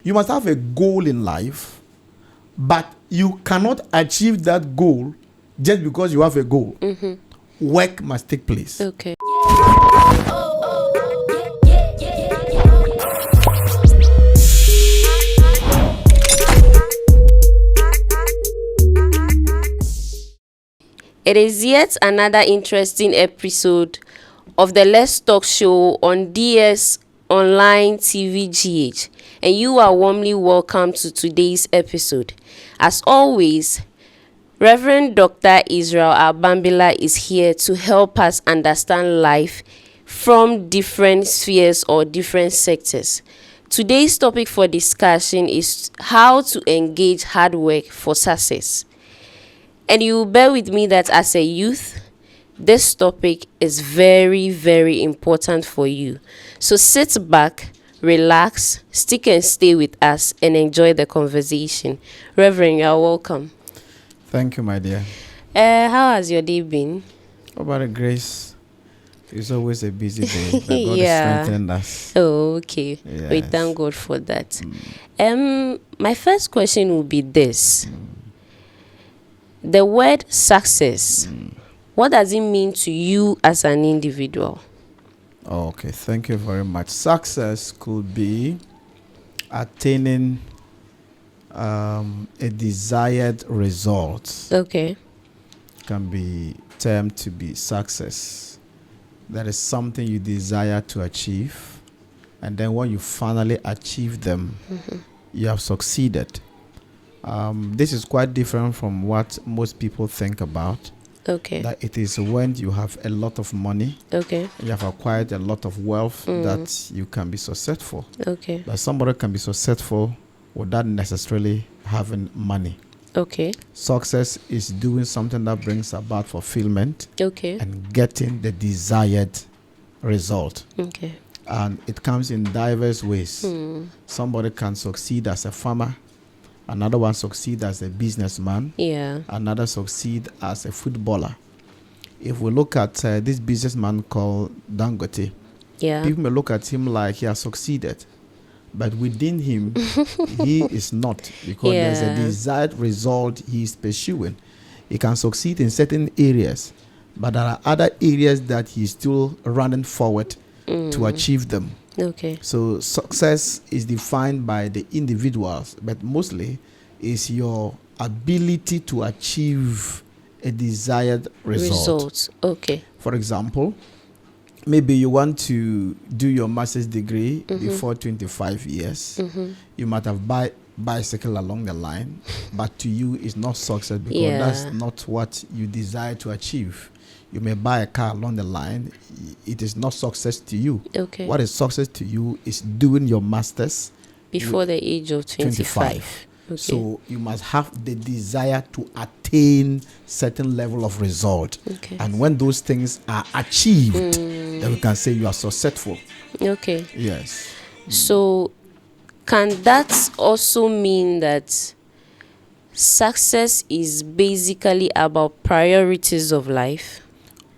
You must have a goal in life, but you cannot achieve that goal just because you have a goal. Work must take place. Okay. It is yet another interesting episode of the Let's Talk show on DS Online TV GH, and you are warmly welcome to today's episode. As always, Reverend Dr. Isreal Abambillah is here to help us understand life from different spheres or different sectors. Today's topic for discussion is how to engage hard work for success. And you will bear with me that as a youth, this topic is very, very important for you. So sit back, relax, stick and stay with us and enjoy the conversation. Reverend, you are welcome. Thank you, my dear. How has your day been? Oh, by the grace, it's always a busy day. But God is strengthening us. Oh, okay. Yes. We thank God for that. My first question will be this. The word success, what does it mean to you as an individual? Okay, thank you very much. Success could be attaining a desired result. Okay. Can be termed to be success. That is something you desire to achieve, and then when you finally achieve them, you have succeeded. This is quite different from what most people think about. Okay. That it is when you have a lot of money, Okay. you have acquired a lot of wealth, that you can be successful. Okay. But somebody can be successful without necessarily having money. Okay. Success is doing something that brings about fulfillment Okay. and getting the desired result. Okay. And it comes in diverse ways. Somebody can succeed as a farmer. Another one succeed as a businessman. Yeah. Another succeed as a footballer. If we look at this businessman called Dangote, Yeah. people may look at him like he has succeeded. But within him, he is not, because there's a desired result he is pursuing. He can succeed in certain areas, but there are other areas that he's still running forward to achieve them. Okay. So success is defined by the individuals, but mostly is your ability to achieve a desired result. Okay. For example, maybe you want to do your master's degree before 25 years. You might have bicycle along the line, but to you it's not success because that's not what you desire to achieve. You may buy a car along the line. It is not success to you. Okay. What is success to you is doing your master's Before the age of 25. Okay. So you must have the desire to attain certain level of result. Okay. And when those things are achieved, then we can say you are successful. Okay. Yes. So can that also mean that success is basically about priorities of life?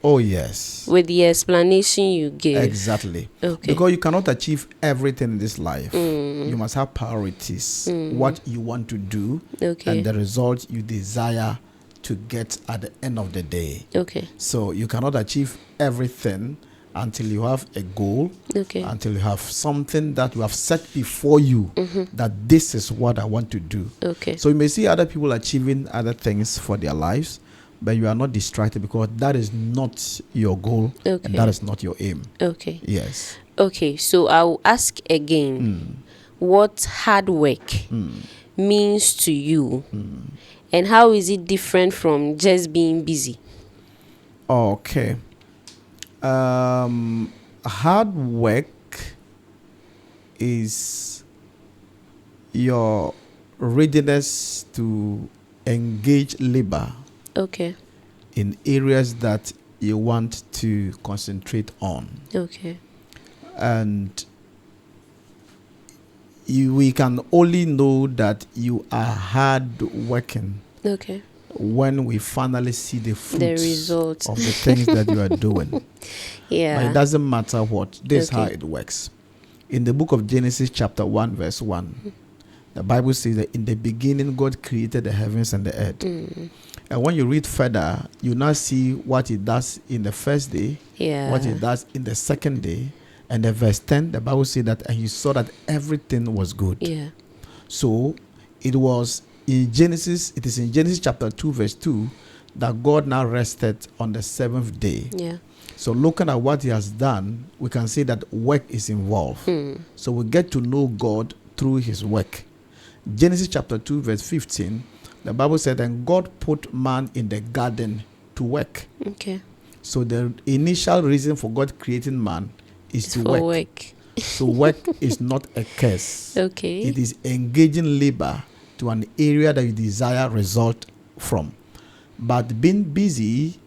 Oh, yes. With the explanation you gave. Exactly. Okay. Because you cannot achieve everything in this life. You must have priorities, what you want to do, Okay. and the result you desire to get at the end of the day. Okay. So you cannot achieve everything until you have a goal, Okay. until you have something that you have set before you, that this is what I want to do. Okay. So you may see other people achieving other things for their lives, but you are not distracted because that is not your goal, Okay. and that is not your aim. Okay. Yes. Okay. So I'll ask again what hard work means to you and how is it different from just being busy? Okay. Hard work is your readiness to engage labor Okay. in areas that you want to concentrate on. Okay. And we can only know that you are hard working Okay. when we finally see the fruits The results of the things that you are doing. But Yeah. it doesn't matter what. This is how Okay. it works. In the book of Genesis chapter 1 verse 1, The Bible says that in the beginning God created the heavens and the earth. And when you read further, you now see what he does in the first day, what he does in the second day. And the verse 10, the Bible says that and he saw that everything was good. Yeah. So it was in Genesis, it is in Genesis chapter 2, verse 2, that God now rested on the seventh day. Yeah. So looking at what he has done, we can say that work is involved. So we get to know God through his work. Genesis chapter 2, verse 15, the Bible said, and God put man in the garden to work. Okay. So the initial reason for God creating man is to work. So work is not a curse. Okay. It is engaging labor to an area that you desire result from. But being busy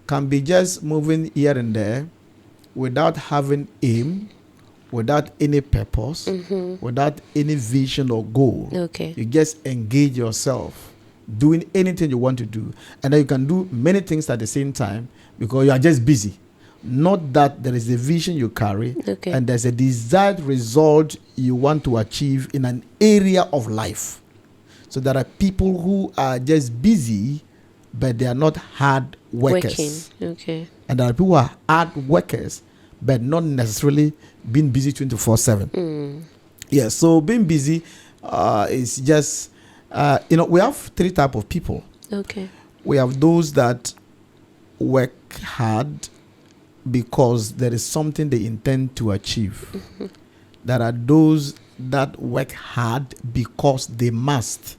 can be just moving here and there without having aim, without any purpose, without any vision or goal. Okay. You just engage yourself doing anything you want to do. And then you can do many things at the same time because you are just busy. Not that there is a vision you carry and there's a desired result you want to achieve in an area of life. So there are people who are just busy, but they are not hard workers. Okay. And there are people who are hard workers, but not necessarily being busy 24/7. Yeah, so being busy is just, we have three types of people. Okay. We have those that work hard because there is something they intend to achieve. There are those that work hard because they must.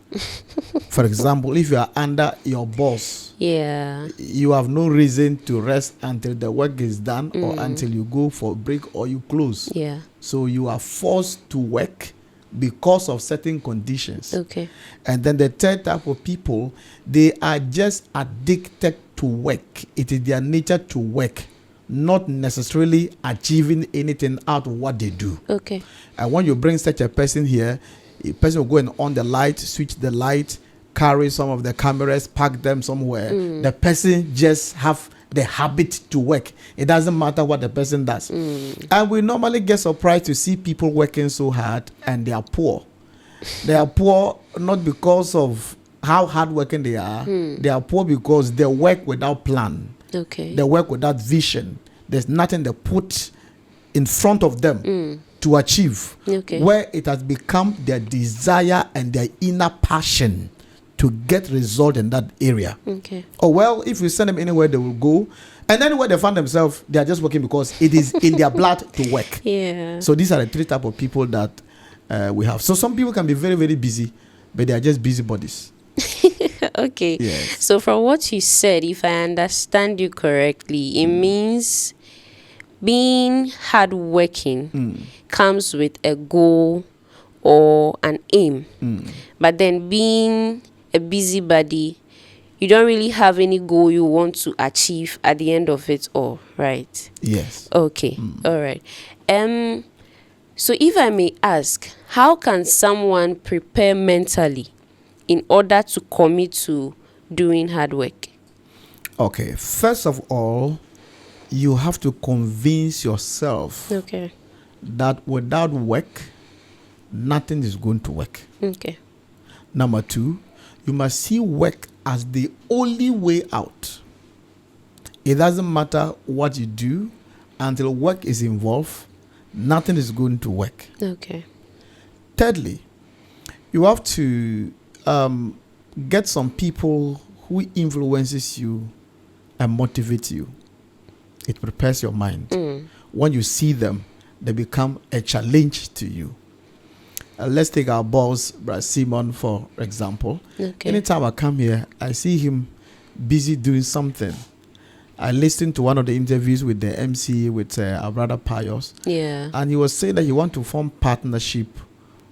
For example, if you are under your boss, you have no reason to rest until the work is done or until you go for a break or you close. Yeah. So you are forced to work because of certain conditions. Okay. And then the third type of people, they are just addicted to work. It is their nature to work, not necessarily achieving anything out of what they do. Okay. And when you bring such a person here, a person will go and on the light, switch the light, carry some of the cameras, park them somewhere. The person just have the habit to work. It doesn't matter what the person does. And we normally get surprised to see people working so hard and they are poor. They are poor not because of how hardworking they are. They are poor because they work without plan. Okay. They work without vision. There's nothing they put in front of them to achieve. Okay. Where it has become their desire and their inner passion to get result in that area. Okay. Oh, well, if you send them anywhere, they will go. And anywhere they find themselves, they are just working because it is in their blood to work. Yeah. So these are the three types of people that we have. So some people can be very, very busy, but they are just busybodies. Okay. Yes. So from what you said, if I understand you correctly, it means being hardworking comes with a goal or an aim. But then being a busybody, you don't really have any goal you want to achieve at the end of it all, right? Yes. Okay. All right. So if I may ask, how can someone prepare mentally in order to commit to doing hard work? Okay. First of all, you have to convince yourself that without work, nothing is going to work. Okay. Number two, you must see work as the only way out. It doesn't matter what you do, until work is involved, nothing is going to work. Okay. Thirdly, you have to get some people who influences you and motivate you. It prepares your mind. When you see them, they become a challenge to you. Let's take our boss, Brad Simon, for example. Okay. Anytime I come here, I see him busy doing something. I listened to one of the interviews with the MC, with our brother Pius. Yeah. And he was saying that he want to form partnership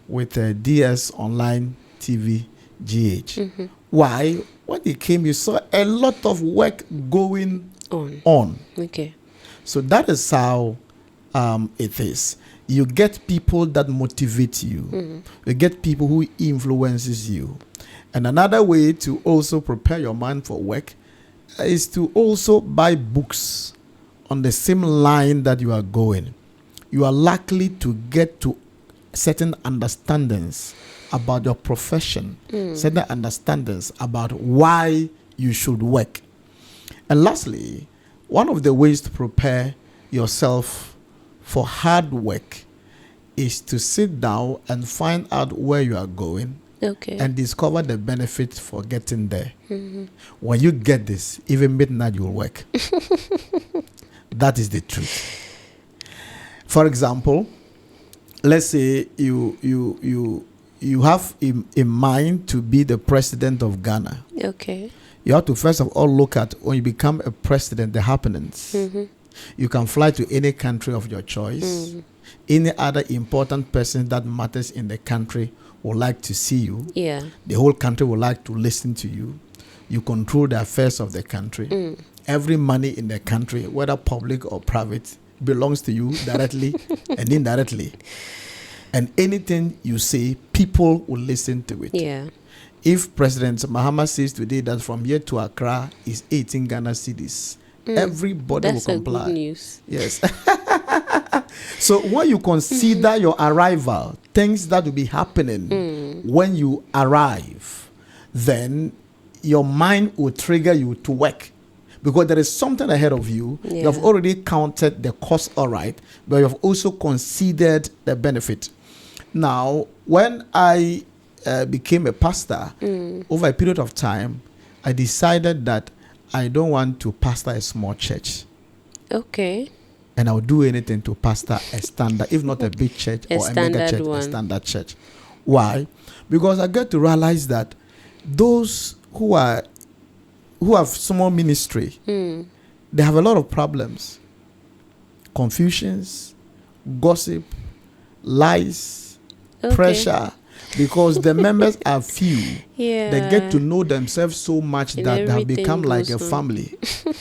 with DS Online TV GH. Why? When he came, you saw a lot of work going on. Okay. So that is how it is. You get people that motivate you. You get people who influences you. And another way to also prepare your mind for work is to also buy books on the same line that you are going. You are likely to get to certain understandings about your profession, certain understandings about why you should work. And lastly, one of the ways to prepare yourself for hard work is to sit down and find out where you are going and discover the benefits for getting there. When you get this, even midnight you will work. That is the truth. For example, let's say you have in mind to be the president of Ghana. Okay. You have to first of all look at, when you become a president, the happenings. You can fly to any country of your choice. Any other important person that matters in the country would like to see you. Yeah. The whole country would like to listen to you. You control the affairs of the country. Every money in the country, whether public or private, belongs to you directly and indirectly. And anything you say, people will listen to it. Yeah. If President Mahama says today that from here to Accra is 18 Ghana cedis, everybody will comply. That's good news. Yes. So when you consider your arrival, things that will be happening when you arrive, then your mind will trigger you to work. Because there is something ahead of you. Yeah. You have already counted the cost, all right, but you have also considered the benefit. Now, when I became a pastor, over a period of time, I decided that I don't want to pastor a small church. Okay. And I'll do anything to pastor a standard, if not a big church or a mega church, a standard church. Why? Because I get to realize that those who have small ministry, they have a lot of problems. Confusions, gossip, lies, pressure. Because the members are few. Yeah. They get to know themselves so much that they have become like a family.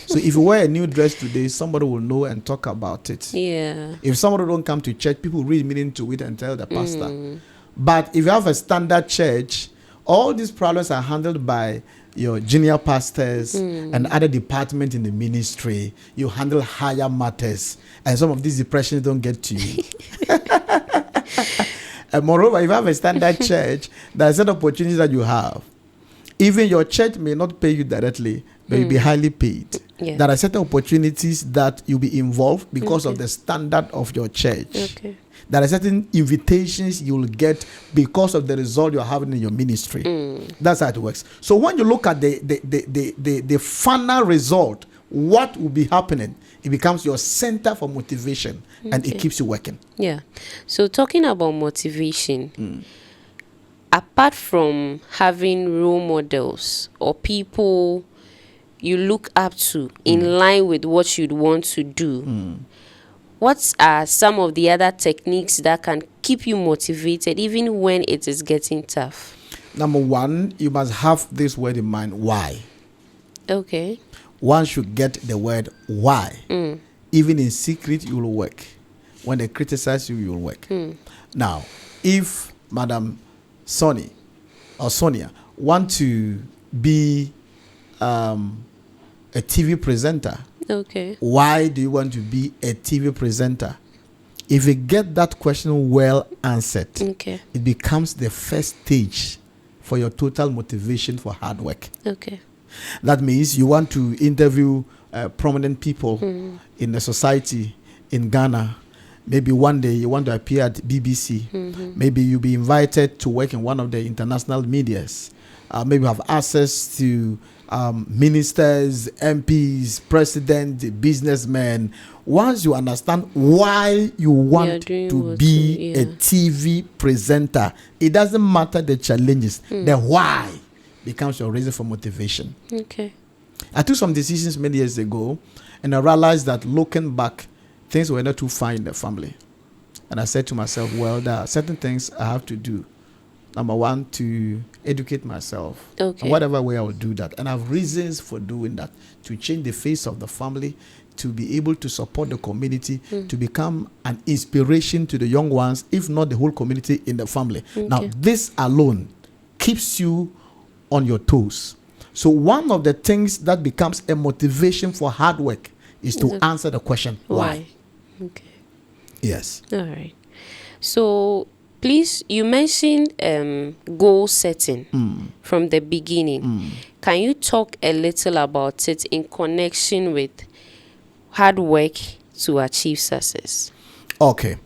So if you wear a new dress today, somebody will know and talk about it. Yeah. If somebody don't come to church, people read meaning to it and tell the pastor. But if you have a standard church, all these problems are handled by your junior pastors and other departments in the ministry. You handle higher matters, and some of these depressions don't get to you. And moreover, if you have a standard church, there are certain opportunities that you have. Even your church may not pay you directly, but you'll be highly paid. Yeah. There are certain opportunities that you'll be involved because of the standard of your church. Okay. There are certain invitations you'll get because of the result you're having in your ministry. That's how it works. So when you look at the final result, what will be happening? It becomes your center for motivation, and it keeps you working. Yeah. So talking about motivation, apart from having role models or people you look up to in line with what you'd want to do, what are some of the other techniques that can keep you motivated even when it is getting tough? Number one, you must have this word in mind: why. Okay. One should get the word why. Even in secret, you will work. When they criticize you, you will work. Now, if Madam Sonny or Sonia want to be a TV presenter, Okay. why do you want to be a TV presenter? If you get that question well answered, it becomes the first stage for your total motivation for hard work. Okay. That means you want to interview prominent people in the society in Ghana. Maybe one day you want to appear at BBC. Maybe you'll be invited to work in one of the international medias. Maybe you have access to ministers, MPs, president, businessmen. Once you understand why you want to be a TV presenter, it doesn't matter the challenges. The why becomes your reason for motivation. Okay. I took some decisions many years ago, and I realized that looking back, things were not too fine in the family. And I said to myself, well, there are certain things I have to do. Number one, to educate myself. Okay. And whatever way I will do that. And I have reasons for doing that. To change the face of the family, to be able to support the community, to become an inspiration to the young ones, if not the whole community in the family. Okay. Now, this alone keeps you on your toes. So one of the things that becomes a motivation for hard work is to answer the question, why? Okay. Yes. All right. So Please, you mentioned goal setting from the beginning. Can you talk a little about it in connection with hard work to achieve success? Okay.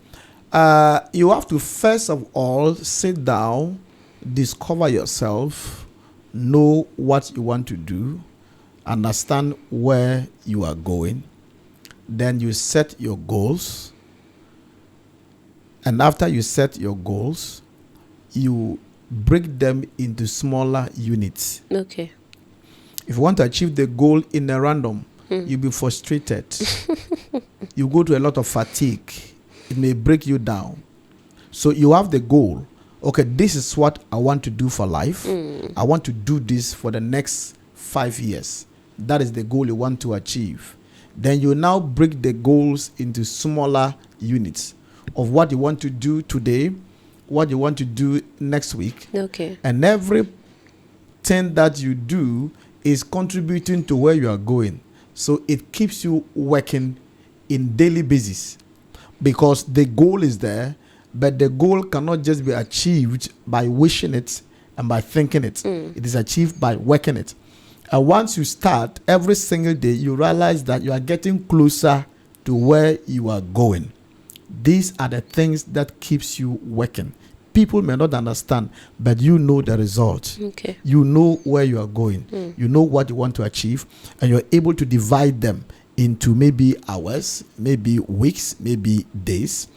You have to first of all sit down, discover yourself, know what you want to do, understand where you are going. Then you set your goals. And after you set your goals, you break them into smaller units. Okay. If you want to achieve the goal in a random, you'll be frustrated. You go to a lot of fatigue. It may break you down. So you have the goal. Okay, this is what I want to do for life. I want to do this for the next 5 years. That is the goal you want to achieve. Then you now break the goals into smaller units of what you want to do today, what you want to do next week. Okay. And everything that you do is contributing to where you are going. So it keeps you working in daily basis because the goal is there, but the goal cannot just be achieved by wishing it and by thinking it. It is achieved by working it. And once you start, every single day, you realize that you are getting closer to where you are going. These are the things that keeps you working. People may not understand, but you know the result. Okay. You know where you are going. You know what you want to achieve, and you're able to divide them into maybe hours, maybe weeks, maybe days.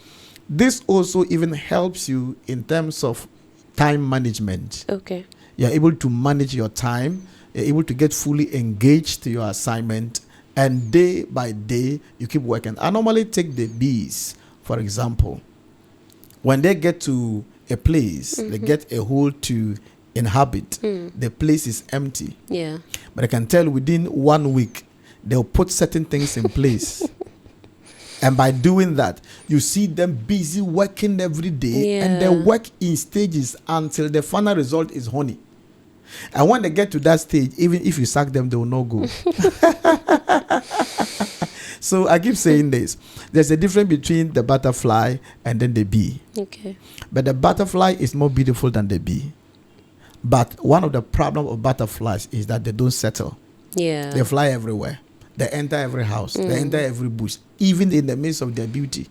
This also even helps you in terms of time management. Okay. You're able to manage your time. You're able to get fully engaged to your assignment, and day by day, you keep working. I normally take the bees, for example. When they get to a place, they get a hole to inhabit, the place is empty. Yeah. But I can tell within 1 week, they'll put certain things in place. And by doing that, you see them busy working every day, and they work in stages until the final result is honey. And when they get to that stage, even if you sack them, they will not go. So I keep saying this. There's a difference between the butterfly and then the bee. Okay. But the butterfly is more beautiful than the bee. But one of the problems of butterflies is that they don't settle. Yeah. They fly everywhere. They enter every house. They enter every bush, even in the midst of their beauty.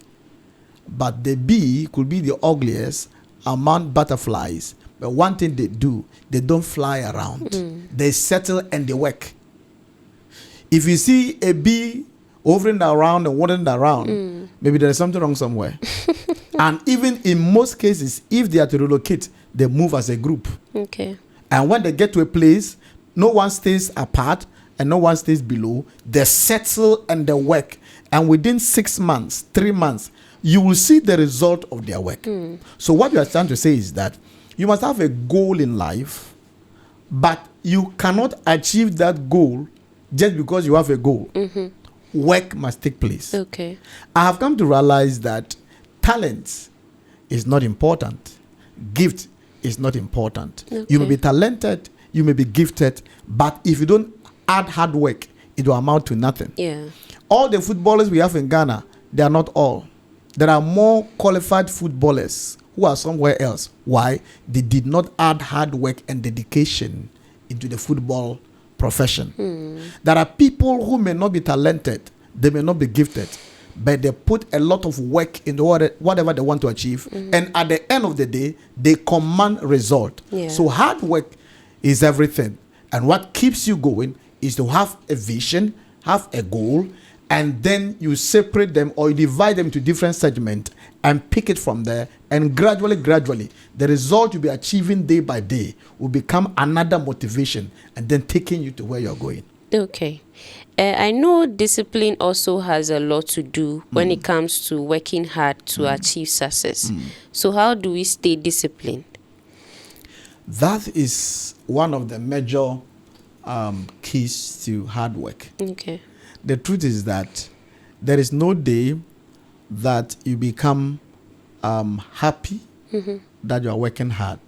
But the bee could be the ugliest among butterflies. But one thing they do, they don't fly around. They settle and they work. If you see a bee hovering around and wandering around, maybe there is something wrong somewhere. And even in most cases, if they are to relocate, they move as a group. Okay. And when they get to a place, no one stays apart and no one stays below. They settle and they work. And within 6 months, 3 months, you will see the result of their work. So what you are trying to say is that you must have a goal in life, but you cannot achieve that goal just because you have a goal. Work must take place. Okay. I have come to realize that talent is not important. Gift is not important. Okay. You may be talented, you may be gifted, but if you don't add hard work, it will amount to nothing. Yeah. All the footballers we have in Ghana, they are not all. There are more qualified footballers who are somewhere else. Why? They did not add hard work and dedication into the football profession. There are people who may not be talented, they may not be gifted, but they put a lot of work into whatever they want to achieve, and at the end of the day, they command result. Yeah. So hard work is everything, and what keeps you going is to have a vision, have a goal, and then you separate them or you divide them to different segments and pick it from there, and gradually, the result you'll be achieving day by day will become another motivation and then taking you to where you're going. Okay. I know discipline also has a lot to do when it comes to working hard to achieve success. So how do we stay disciplined? That is one of the major keys to hard work. Okay. The truth is that there is no day that you become happy that you are working hard.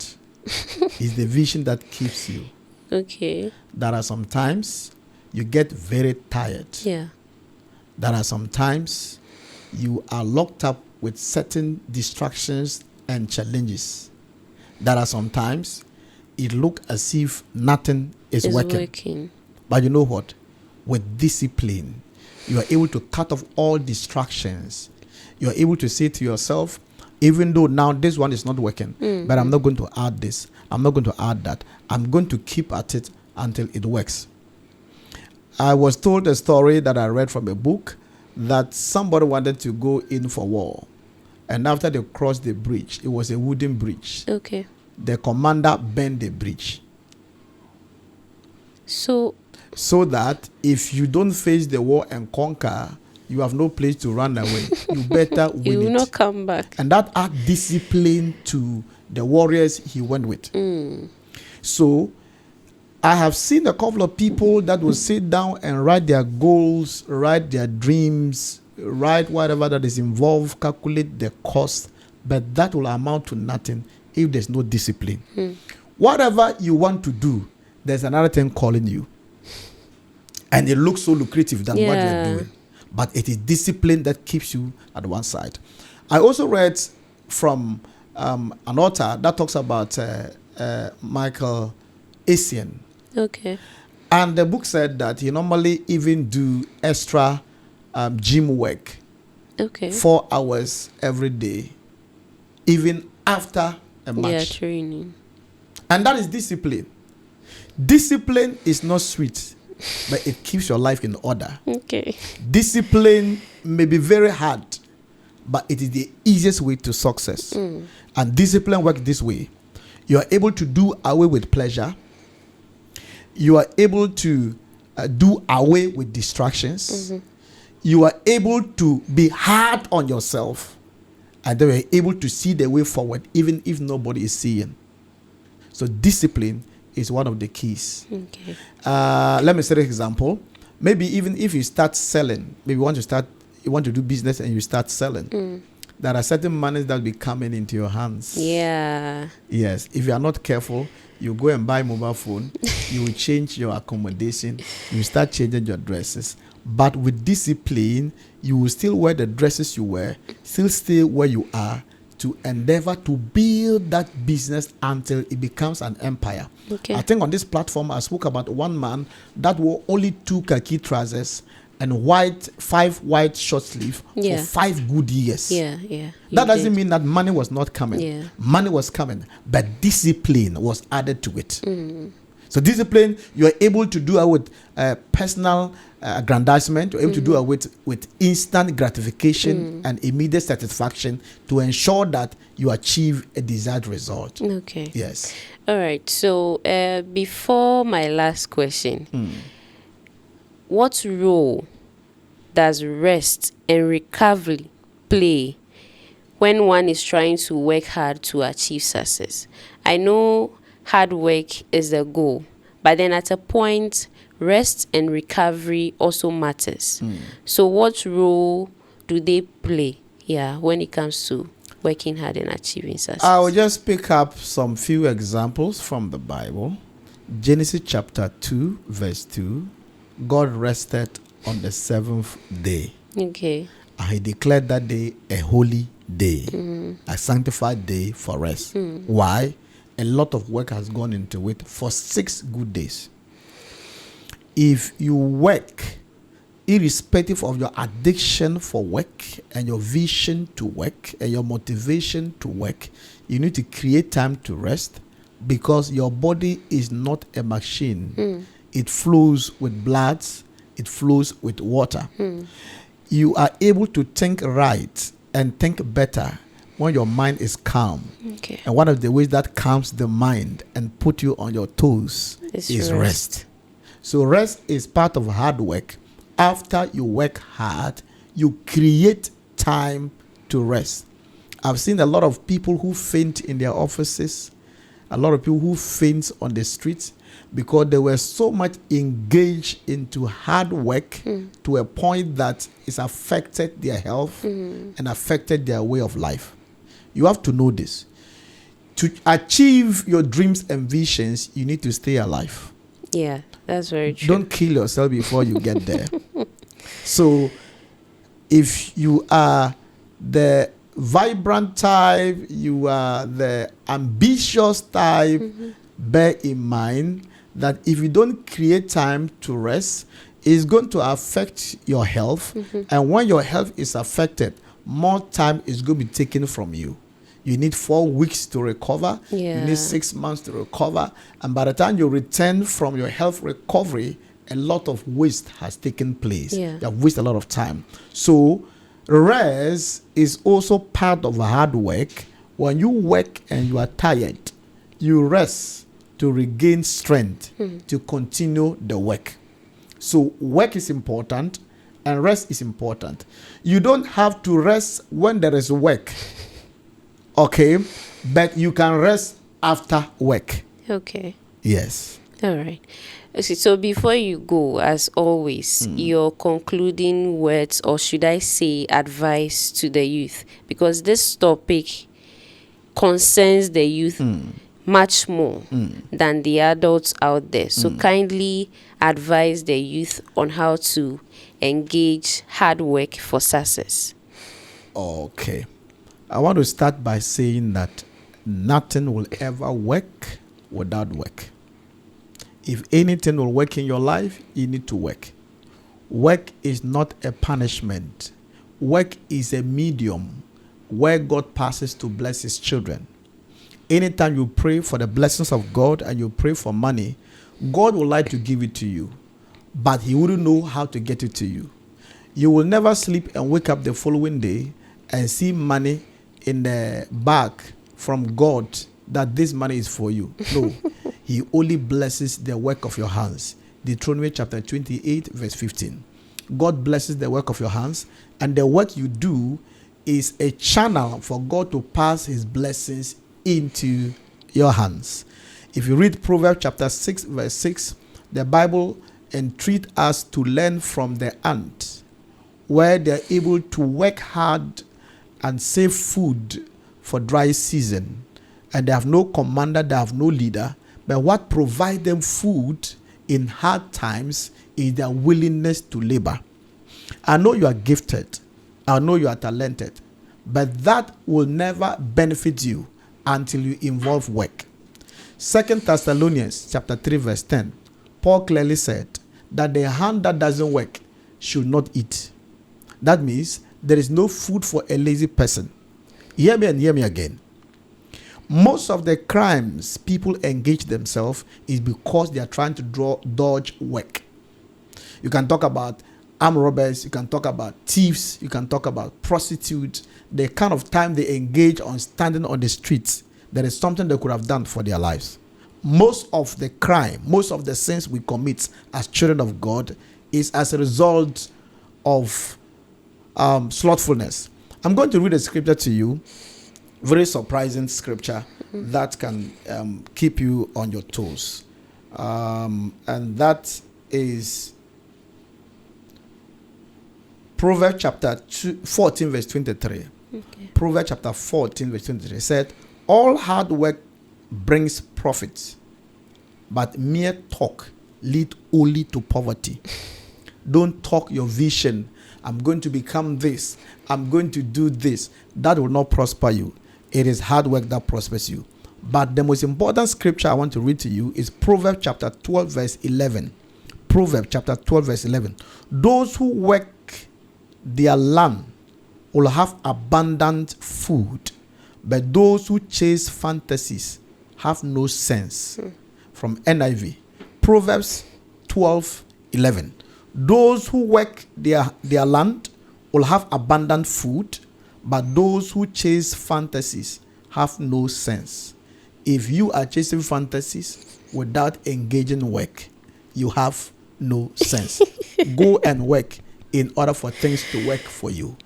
It's the vision that keeps you. Okay. There are some times you get very tired. Yeah. There are some times you are locked up with certain distractions and challenges. There are sometimes it look as if nothing is working. But you know what? With discipline, you are able to cut off all distractions. You are able to say to yourself, even though now this one is not working, but I'm not going to add this. I'm not going to add that. I'm going to keep at it until it works. I was told a story that I read from a book that somebody wanted to go in for war. And after they crossed the bridge, it was a wooden bridge. Okay. The commander burned the bridge. So that if you don't face the war and conquer, you have no place to run away. You better win you will it. not come back. And that add discipline to the warriors he went with. So I have seen a couple of people that will sit down and write their goals, write their dreams, write whatever that is involved, calculate the cost, but that will amount to nothing if there's no discipline. Whatever you want to do, there's another thing calling you. And it looks so lucrative than what you're doing. But it is discipline that keeps you at one side. I also read from an author that talks about Michael Essien. Okay. And the book said that he normally even do extra gym work. Okay. 4 hours every day, even after a match. Yeah, training. And that is discipline. Discipline is not sweet, but it keeps your life in order. Okay. Discipline may be very hard, but it is the easiest way to success. And discipline works this way. You are able to do away with pleasure. You are able to do away with distractions. You are able to be hard on yourself. And then you are able to see the way forward, even if nobody is seeing. So discipline is one of the keys. Okay. Let me set an example. Maybe even if you start selling, maybe you want to do business and you start selling. There are certain monies that will be coming into your hands. Yeah. Yes. If you are not careful, you go and buy mobile phone, you will change your accommodation, you start changing your dresses. But with discipline, you will still wear the dresses you wear, still stay where you are, to endeavor to build that business until it becomes an empire. Okay. I think on this platform, I spoke about one man that wore only 2 khaki trousers and 5 white short sleeve for 5 good years. Yeah. That doesn't mean that money was not coming. Yeah. Money was coming, but discipline was added to it. So discipline, you are able to do it with personal aggrandizement. You're able to do it with instant gratification and immediate satisfaction to ensure that you achieve a desired result. Okay. Yes. All right. So before my last question, what role does rest and recovery play when one is trying to work hard to achieve success? I know hard work is the goal, but then at a point, rest and recovery also matters. So what role do they play when it comes to working hard and achieving success? I will just pick up some few examples from the Bible. Genesis chapter 2, verse 2. God rested on the 7th day. Okay. And he declared that day a holy day, a sanctified day for rest. Why? A lot of work has gone into it for 6 good days. If you work, irrespective of your addiction for work and your vision to work and your motivation to work, you need to create time to rest, because your body is not a machine. It flows with blood, it flows with water. You are able to think right and think better when your mind is calm. Okay. And one of the ways that calms the mind and put you on your toes is rest. So rest is part of hard work. After you work hard, you create time to rest. I've seen a lot of people who faint in their offices, a lot of people who faint on the streets, because they were so much engaged into hard work to a point that it's affected their health and affected their way of life. You have to know this. To achieve your dreams and visions, you need to stay alive. Yeah, that's very true. Don't kill yourself before you get there. So if you are the vibrant type, you are the ambitious type, bear in mind that if you don't create time to rest, it's going to affect your health. And when your health is affected, more time is going to be taken from you. You need 4 weeks to recover. Yeah. You need 6 months to recover. And by the time you return from your health recovery, a lot of waste has taken place. Yeah. You have wasted a lot of time. So rest is also part of hard work. When you work and you are tired, you rest to regain strength to continue the work. So work is important and rest is important. You don't have to rest when there is work. Okay, but you can rest after work. Okay. Yes. All right. Okay, so before you go, as always, your concluding words, or should I say advice to the youth, because this topic concerns the youth much more than the adults out there. So kindly advise the youth on how to engage hard work for success. Okay. I want to start by saying that nothing will ever work without work. If anything will work in your life, you need to work. Work is not a punishment. Work is a medium where God passes to bless his children. Anytime you pray for the blessings of God and you pray for money, God would like to give it to you, but he wouldn't know how to get it to you. You will never sleep and wake up the following day and see money in the bag from God that this money is for you. No, he only blesses the work of your hands. Deuteronomy chapter 28 verse 15. God blesses the work of your hands, and the work you do is a channel for God to pass his blessings into your hands. If you read Proverbs chapter 6 verse 6, the Bible entreats us to learn from the ant, where they're able to work hard and save food for dry season. And they have no commander, they have no leader. But what provides them food in hard times is their willingness to labor. I know you are gifted. I know you are talented. But that will never benefit you until you involve work. 2 Thessalonians chapter 3 verse 10. Paul clearly said that the hand that doesn't work should not eat. That means there is no food for a lazy person. Hear me and hear me again. Most of the crimes people engage themselves is because they are trying to dodge work. You can talk about armed robbers, you can talk about thieves, you can talk about prostitutes. The kind of time they engage on standing on the streets, there is something they could have done for their lives. Most of the crime, most of the sins we commit as children of God is as a result of slothfulness. I'm going to read a scripture to you, very surprising scripture that can keep you on your toes. And that is Proverbs chapter 14 verse 23. Okay. Proverbs chapter 14 verse 23 said, all hard work brings profit, but mere talk lead only to poverty. Don't talk your vision. I'm going to become this. I'm going to do this. That will not prosper you. It is hard work that prospers you. But the most important scripture I want to read to you is Proverbs chapter 12 verse 11. Proverbs chapter 12 verse 11. Those who work their land will have abundant food, but those who chase fantasies have no sense. From NIV. Proverbs 12:11. Those who work their land will have abundant food, but those who chase fantasies have no sense. If you are chasing fantasies without engaging work, you have no sense. Go and work in order for things to work for you.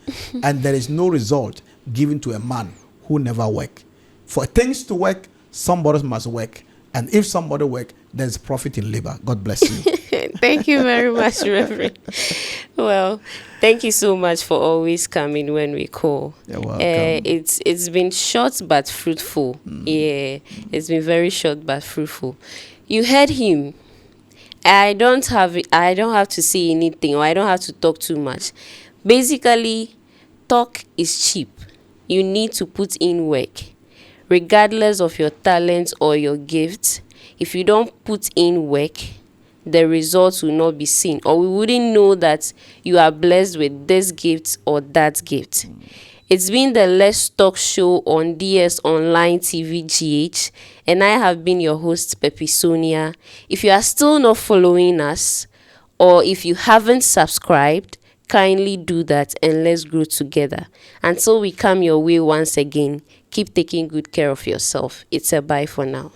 And there is no result given to a man who never work. For things to work, somebody must work. And if somebody work, there's profit in labor. God bless you. Thank you very much, Reverend. Well, thank you so much for always coming when we call. You're welcome. It's been short but fruitful. Yeah, it's been very short but fruitful. You heard him. I don't have to say anything, or I don't have to talk too much. Basically, talk is cheap. you need to put in work. Regardless of your talents or your gifts, if you don't put in work, the results will not be seen, or we wouldn't know that you are blessed with this gift or that gift. It's been the Let's Talk show on DS Online TV GH, and I have been your host, Pepe Sonia. If you are still not following us, or if you haven't subscribed, kindly do that and let's grow together. Until we come your way once again, keep taking good care of yourself. It's a bye for now.